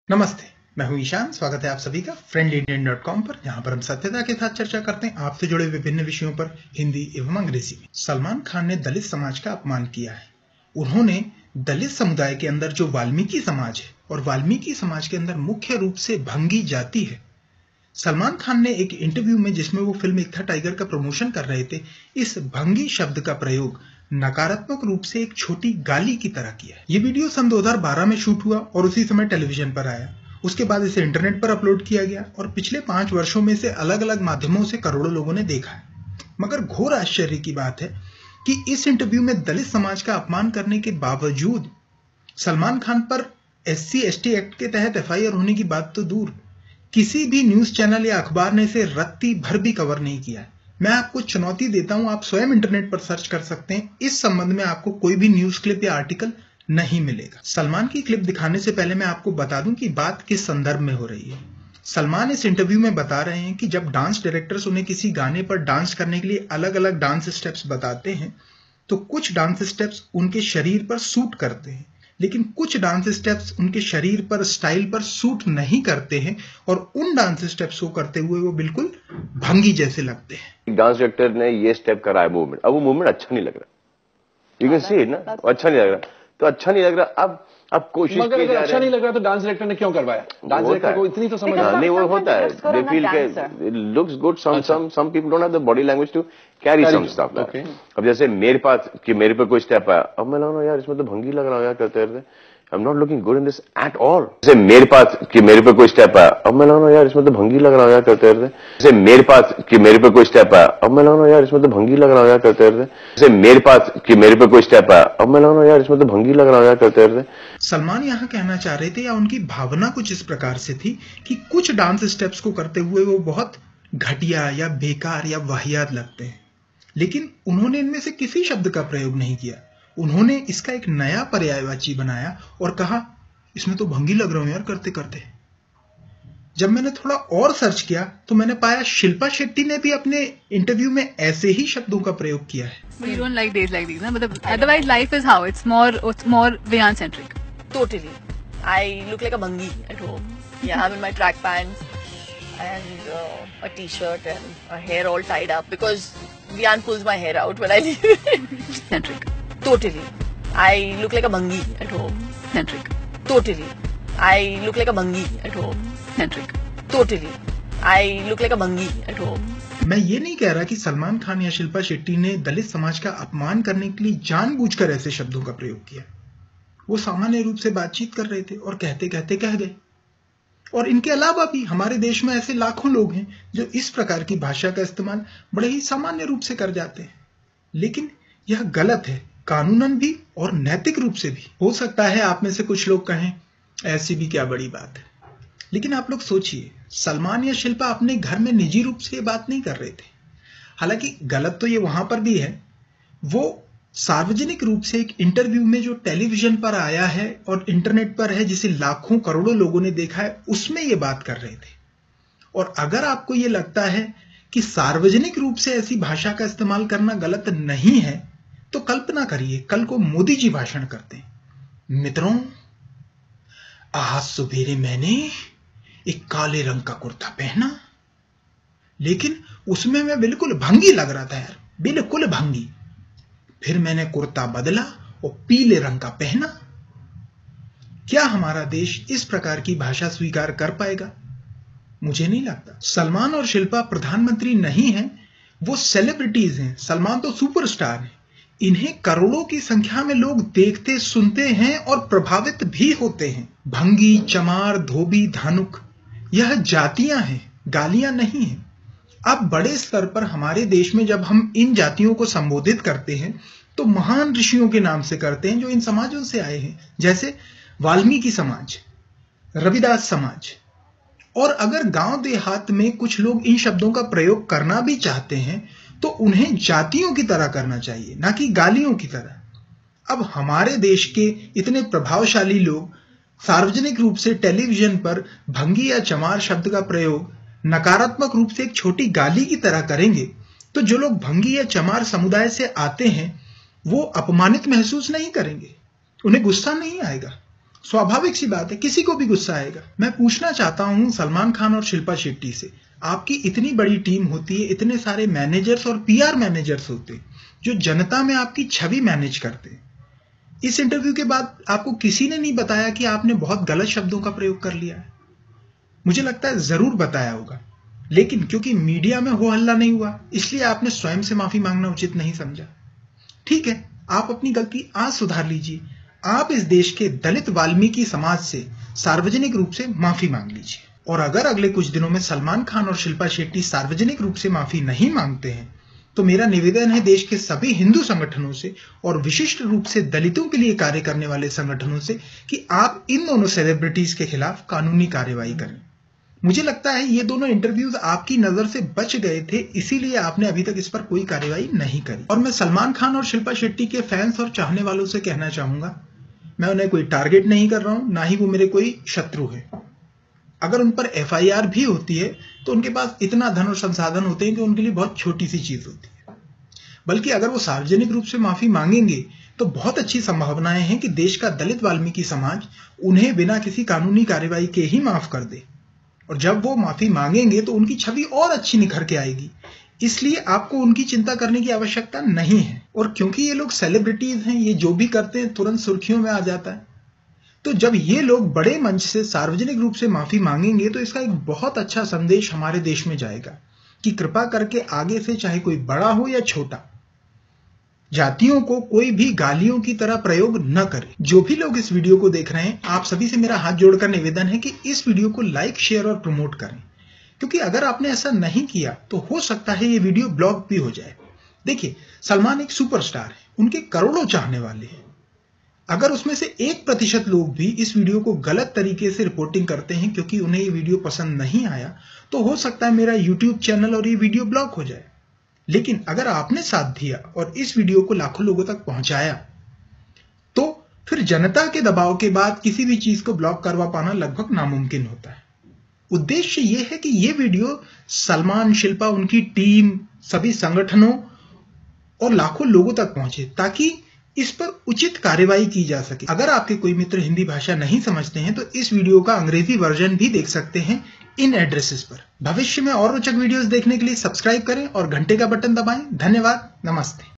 नमस्ते, मैं हूं ईशान। स्वागत है आप सभी का friendlyindian.com पर, जहां पर हम सत्यता के साथ चर्चा करते हैं आपसे जुड़े विभिन्न विषयों पर हिंदी एवं अंग्रेजी में। सलमान खान ने दलित समाज का अपमान किया है। उन्होंने दलित समुदाय के अंदर जो वाल्मीकि समाज है और वाल्मीकि समाज के अंदर मुख्य रूप से भंगी जाति है। सलमान खान ने एक इंटरव्यू में, जिसमें वो फिल्म एक था टाइगर का प्रमोशन कर रहे थे, इस भंगी शब्द का प्रयोग नकारात्मक रूप से एक छोटी गाली की तरह किया है। ये वीडियो सन 2012 में शूट हुआ और उसी समय टेलीविजन पर आया। उसके बाद इसे इंटरनेट पर अपलोड किया गया और पिछले 5 वर्षों में से अलग अलग माध्यमों से करोड़ों लोगों ने देखा है। मगर घोर आश्चर्य की बात है कि इस इंटरव्यू में दलित समाज का अपमान करने के बावजूद सलमान खान पर SC/ST एक्ट के तहत FIR होने की बात तो दूर, किसी भी न्यूज चैनल या अखबार ने इसे रत्ती भर भी कवर नहीं किया है। मैं आपको चुनौती देता हूं, आप स्वयं इंटरनेट पर सर्च कर सकते हैं। इस संबंध में आपको कोई भी न्यूज क्लिप या आर्टिकल नहीं मिलेगा। सलमान की क्लिप दिखाने से पहले मैं आपको बता दूं कि बात किस संदर्भ में हो रही है। सलमान इस इंटरव्यू में बता रहे हैं कि जब डांस डायरेक्टर्स उन्हें किसी गाने पर डांस करने के लिए अलग अलग डांस स्टेप्स बताते हैं, तो कुछ डांस स्टेप्स उनके शरीर पर सूट करते हैं, लेकिन कुछ डांस स्टेप्स उनके शरीर पर, स्टाइल पर सूट नहीं करते हैं और उन डांस स्टेप्स को करते हुए वो बिल्कुल भंगी जैसे लगते हैं। डांस डायरेक्टर ने ये स्टेप करा है मूवमेंट, अब वो मूवमेंट अच्छा नहीं लग रहा। यू कैन सी ना, अच्छा नहीं लग रहा, तो अच्छा नहीं लग रहा। अब कोशिश मगर अगर अच्छा नहीं लग रहा तो डांस डायरेक्टर ने क्यों करवाया? डांस डायरेक्टर को इतनी तो समझ नहीं, वो होता है, दे फील के it looks good, some people don't have the body language to carry some stuff. अब जैसे मेरे पास कि मेरे पे कोई स्टेप आया, अब मैं लग रहा हूं यार इसमें तो भंगी लग रहा हूं यार करते करते, I am not looking good in this at all. जैसे मेरे पास कि मेरे पे कोई स्टेप आया, अब मैं लग रहा हूं यार इसमें तो भंगी लग रहा हूं यार करते करते। जैसे मेरे पास कि मेरे पे कोई स्टेप आया, अब मैं लग रहा हूं यार इसमें तो भंगी लग रहा हूं यार करते करते। जैसे मेरे पास कि मेरे पे कोई स्टेप आया, अब मैं लग रहा हूं यार इसमें तो भंगी लग रहा हूं यार करते करते। सलमान यहाँ कहना चाह रहे थे, या उनकी भावना कुछ इस प्रकार से थी कि कुछ डांस स्टेप्स को करते हुए वो बहुत घटिया या बेकार या वाहियात लगते हैं, लेकिन उन्होंने इनमें से किसी शब्द का प्रयोग नहीं किया। उन्होंने इसका एक नया पर्यायवाची बनाया और कहा इसमें तो भंगी लग रहा हूं यार करते करते। जब मैंने थोड़ा और सर्च किया तो मैंने पाया शिल्पा शेट्टी ने भी अपने इंटरव्यू में ऐसे ही शब्दों का प्रयोग किया है। But you don't like days like these, ना? मतलब otherwise life is how? It's more Viyan centric. Totally. I look like a bhangi at home. Yeah, I'm in my track pants and a t-shirt and a hair all tied up because Viyan pulls my hair out when I leave. Centric. Totally. I look like a bhangi at home. Centric. Totally. I look like a bhangi at home. Centric. Totally. I look like a bhangi at home. मैं ये नहीं कह रहा कि सलमान खान या शिल्पा शेट्टी ने दलित समाज का अपमान करने के लिए जानबूझकर ऐसे शब्दों का प्रयोग किया। वो सामान्य रूप से बातचीत कर रहे थे और कहते कहते कह गए। और इनके अलावा भी हमारे देश में ऐसे लाखों लोग हैं जो इस प्रकार की भाषा का इस्तेमाल बड़े ही सामान्य रूप से कर जाते हैं, लेकिन यह गलत है, कानूनन भी और नैतिक रूप से भी। हो सकता है आप में से कुछ लोग कहें ऐसी भी क्या बड़ी बात है, लेकिन आप लोग सोचिए, सलमान या शिल्पा अपने घर में निजी रूप से ये बात नहीं कर रहे थे। हालांकि गलत तो ये वहां पर भी है, वो सार्वजनिक रूप से एक इंटरव्यू में जो टेलीविजन पर आया है और इंटरनेट पर है, जिसे लाखों करोड़ों लोगों ने देखा है, उसमें ये बात कर रहे थे। और अगर आपको ये लगता है कि सार्वजनिक रूप से ऐसी भाषा का इस्तेमाल करना गलत नहीं है, तो कल्पना करिए कल को मोदी जी भाषण करते हैं, मित्रों आज सुबेरे मैंने एक काले रंग का कुर्ता पहना, लेकिन उसमें मैं बिल्कुल भंगी लग रहा था यार, बिल्कुल भंगी। फिर मैंने कुर्ता बदला और पीले रंग का पहना। क्या हमारा देश इस प्रकार की भाषा स्वीकार कर पाएगा? मुझे नहीं लगता। सलमान और शिल्पा प्रधानमंत्री नहीं हैं, वो सेलिब्रिटीज हैं। सलमान तो सुपरस्टार हैं। इन्हें करोड़ों की संख्या में लोग देखते, सुनते हैं और प्रभावित भी होते हैं। भंगी, चमार, धोबी, धानुक, यह जातियां हैं, गालियां नहीं हैं। अब बड़े स्तर पर हमारे देश में जब हम इन जातियों को संबोधित करते हैं तो महान ऋषियों के नाम से करते हैं जो इन समाजों से आए हैं, जैसे वाल्मीकि समाज, रविदास समाज। और अगर गांव देहात में कुछ लोग इन शब्दों का प्रयोग करना भी चाहते हैं तो उन्हें जातियों की तरह करना चाहिए, ना कि गालियों की तरह। अब हमारे देश के इतने प्रभावशाली लोग सार्वजनिक रूप से टेलीविजन पर भंगी या चमार शब्द का प्रयोग नकारात्मक रूप से एक छोटी गाली की तरह करेंगे, तो जो लोग भंगी या चमार समुदाय से आते हैं वो अपमानित महसूस नहीं करेंगे, उन्हें गुस्सा नहीं आएगा। स्वाभाविक सी बात है, किसी को भी गुस्सा आएगा। मैं पूछना चाहता हूं सलमान खान और शिल्पा शेट्टी से, आपकी इतनी बड़ी टीम होती है, इतने सारे मैनेजर्स और पीआर मैनेजर्स होते हैं जो जनता में आपकी छवि मैनेज करते हैं। इस इंटरव्यू के बाद आपको किसी ने नहीं बताया कि आपने बहुत गलत शब्दों का प्रयोग कर लिया है? मुझे लगता है जरूर बताया होगा, लेकिन क्योंकि मीडिया में हो हल्ला नहीं हुआ, इसलिए आपने स्वयं से माफी मांगना उचित नहीं समझा। ठीक है, आप अपनी गलती आज सुधार लीजिए। आप इस देश के दलित वाल्मीकि समाज से सार्वजनिक रूप से माफी मांग लीजिए। और अगर अगले कुछ दिनों में सलमान खान और शिल्पा शेट्टी सार्वजनिक रूप से माफी नहीं मांगते हैं, तो मेरा निवेदन है देश के सभी हिंदू संगठनों से और विशिष्ट रूप से दलितों के लिए कार्य करने वाले संगठनों से कि आप इन दोनों सेलिब्रिटीज के खिलाफ कानूनी कार्रवाई करें। मुझे लगता है ये दोनों इंटरव्यूज आपकी नजर से बच गए थे, इसीलिए आपने अभी तक इस पर कोई कार्रवाई नहीं करी। और मैं सलमान खान और शिल्पा शेट्टी के फैंस और चाहने वालों से कहना चाहूंगा, मैं उन्हें कोई टारगेट नहीं कर रहा हूं, ना ही वो मेरे कोई शत्रु है। अगर उन पर एफआईआर भी होती है तो उनके पास इतना धन और संसाधन होते हैं कि उनके लिए बहुत छोटी सी चीज होती है। बल्कि अगर वो सार्वजनिक रूप से माफी मांगेंगे तो बहुत अच्छी संभावनाएं हैं कि देश का दलित वाल्मीकि समाज उन्हें बिना किसी कानूनी कार्रवाई के ही माफ कर दे। और जब वो माफी मांगेंगे तो उनकी छवि और अच्छी निखर के आएगी। इसलिए आपको उनकी चिंता करने की आवश्यकता नहीं है। और क्योंकि ये लोग सेलिब्रिटीज हैं, ये जो भी करते हैं तुरंत सुर्खियों में आ जाता है, तो जब ये लोग बड़े मंच से सार्वजनिक रूप से माफी मांगेंगे तो इसका एक बहुत अच्छा संदेश हमारे देश में जाएगा कि कृपा करके आगे से चाहे कोई बड़ा हो या छोटा, जातियों को कोई भी गालियों की तरह प्रयोग न करे। जो भी लोग इस वीडियो को देख रहे हैं, आप सभी से मेरा हाथ जोड़कर निवेदन है कि इस वीडियो को लाइक, शेयर और प्रमोट करें, क्योंकि अगर आपने ऐसा नहीं किया तो हो सकता है ये वीडियो ब्लॉक भी हो जाए। देखिए, सलमान एक सुपरस्टार है, उनके करोड़ों चाहने वाले हैं। अगर उसमें से 1% लोग भी इस वीडियो को गलत तरीके से रिपोर्टिंग करते हैं क्योंकि उन्हें ये वीडियो पसंद नहीं आया, तो हो सकता है मेरा YouTube चैनल और ये वीडियो ब्लॉक हो जाए। लेकिन अगर आपने साथ दिया और इस वीडियो को लाखों लोगों तक पहुंचाया, तो फिर जनता के दबाव के बाद किसी भी चीज को ब्लॉक करवा पाना लगभग नामुमकिन होता है। उद्देश्य यह है कि यह वीडियो सलमान, शिल्पा, उनकी टीम, सभी संगठनों और लाखों लोगों तक पहुंचे ताकि इस पर उचित कार्रवाई की जा सके। अगर आपके कोई मित्र हिंदी भाषा नहीं समझते हैं तो इस वीडियो का अंग्रेजी वर्जन भी देख सकते हैं इन एड्रेसेस पर। भविष्य में और रोचक वीडियोस देखने के लिए सब्सक्राइब करें और घंटे का बटन दबाएं। धन्यवाद, नमस्ते।